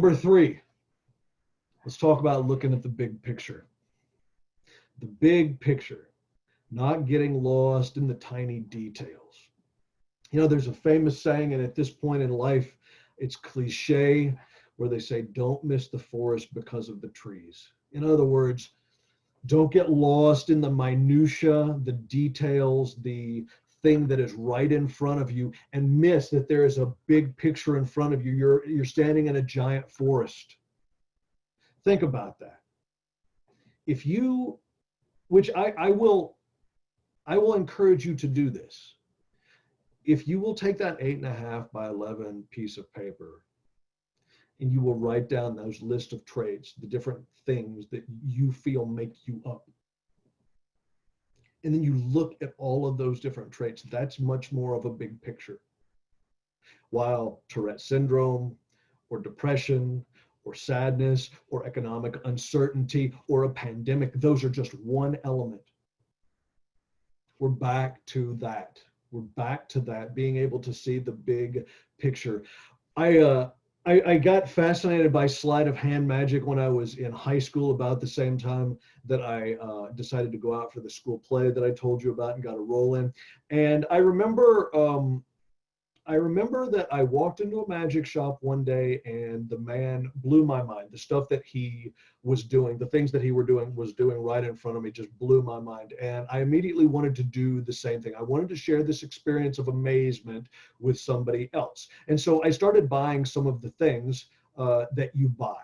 Number three, let's talk about looking at the big picture. The big picture, not getting lost in the tiny details. You know, there's a famous saying, and at this point in life, it's cliche, where they say, don't miss the forest because of the trees. In other words, don't get lost in the minutia, the details, the thing that is right in front of you, and miss that there is a big picture in front of you. You're standing in a giant forest. Think about that. If you, which I will encourage you to do this. If you will take that 8.5 by 11 piece of paper and you will write down those list of traits, the different things that you feel make you up, and then you look at all of those different traits, that's much more of a big picture. While Tourette syndrome or depression or sadness or economic uncertainty or a pandemic, those are just one element. We're back to that. We're back to that, being able to see the big picture. I got fascinated by sleight of hand magic when I was in high school, about the same time that I decided to go out for the school play that I told you about and got a role in. And I remember that I walked into a magic shop one day and the man blew my mind. The stuff that he was doing, the things that he was doing right in front of me just blew my mind. And I immediately wanted to do the same thing. I wanted to share this experience of amazement with somebody else. And so I started buying some of the things that you buy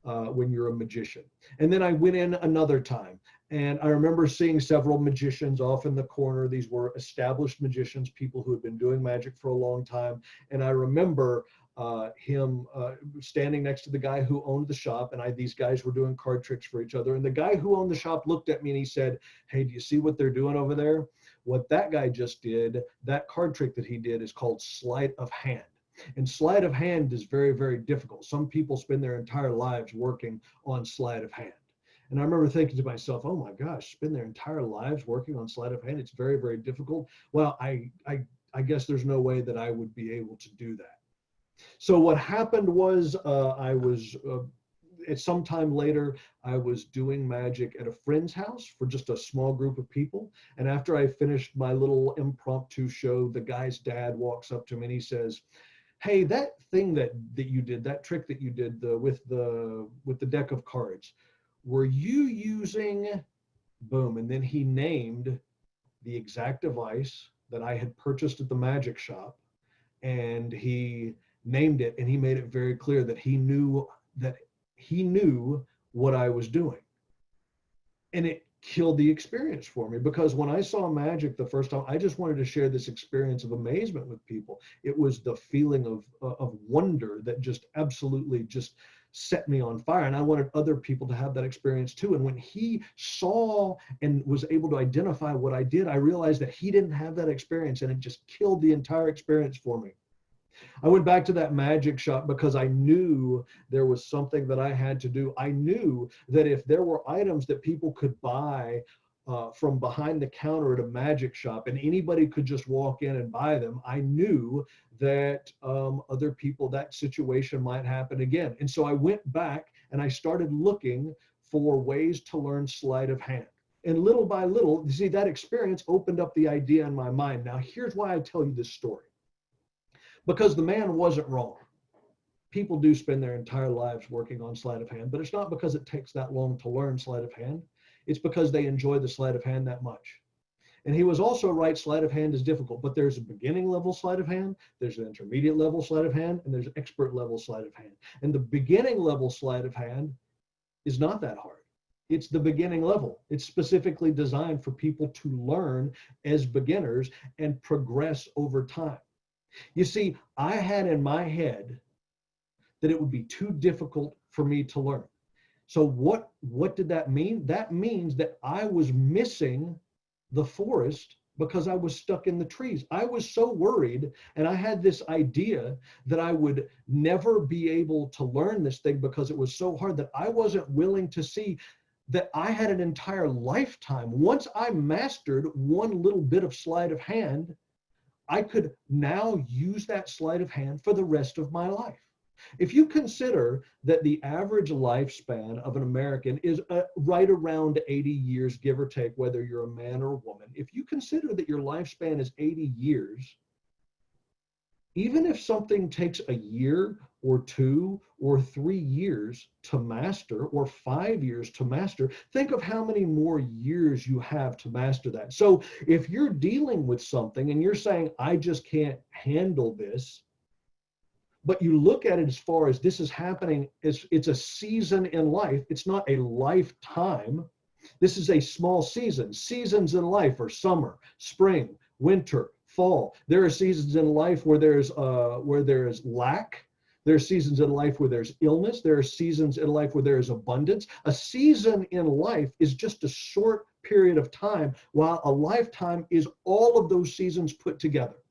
when you're a magician. And then I went in another time. And I remember seeing several magicians off in the corner. These were established magicians, people who had been doing magic for a long time. And I remember him standing next to the guy who owned the shop. And these guys were doing card tricks for each other. And the guy who owned the shop looked at me and he said, "Hey, do you see what they're doing over there? What that guy just did, that card trick that he did, is called sleight of hand. And sleight of hand is very, very difficult. Some people spend their entire lives working on sleight of hand." And I remember thinking to myself, oh my gosh, spend their entire lives working on sleight of hand. It's very, very difficult. Well, I guess there's no way that I would be able to do that. So what happened was I was, at some time later, I was doing magic at a friend's house for just a small group of people. And after I finished my little impromptu show, the guy's dad walks up to me and he says, "Hey, that thing that you did, that trick that you did with the deck of cards, were you using," boom, and then he named the exact device that I had purchased at the magic shop, and he named it, and he made it very clear that he knew what I was doing. And it killed the experience for me, because when I saw magic the first time, I just wanted to share this experience of amazement with people. It was the feeling of wonder that just absolutely just set me on fire, and I wanted other people to have that experience too. And when he saw and was able to identify what I did, I realized that he didn't have that experience, and it just killed the entire experience for me. I went back to that magic shop because I knew there was something that I had to do. I knew that if there were items that people could buy from behind the counter at a magic shop and anybody could just walk in and buy them, I knew that other people, that situation might happen again. And so I went back and I started looking for ways to learn sleight of hand. And little by little, you see, that experience opened up the idea in my mind. Now, here's why I tell you this story. Because the man wasn't wrong. People do spend their entire lives working on sleight of hand, but it's not because it takes that long to learn sleight of hand. It's because they enjoy the sleight of hand that much. And he was also right, sleight of hand is difficult, but there's a beginning level sleight of hand, there's an intermediate level sleight of hand, and there's expert level sleight of hand. And the beginning level sleight of hand is not that hard. It's the beginning level. It's specifically designed for people to learn as beginners and progress over time. You see, I had in my head that it would be too difficult for me to learn. So what did that mean? That means that I was missing the forest because I was stuck in the trees. I was so worried, and I had this idea that I would never be able to learn this thing because it was so hard, that I wasn't willing to see that I had an entire lifetime. Once I mastered one little bit of sleight of hand, I could now use that sleight of hand for the rest of my life. If you consider that the average lifespan of an American is right around 80 years, give or take, whether you're a man or a woman, if you consider that your lifespan is 80 years, even if something takes a year or 2 or 3 years to master, or 5 years to master, think of how many more years you have to master that. So if you're dealing with something and you're saying, I just can't handle this, but you look at it as far as this is happening, it's a season in life. It's not a lifetime. This is a small season. Seasons in life are summer, spring, winter, fall. There are seasons in life where there's lack. There are seasons in life where there's illness. There are seasons in life where there is abundance. A season in life is just a short period of time, while a lifetime is all of those seasons put together.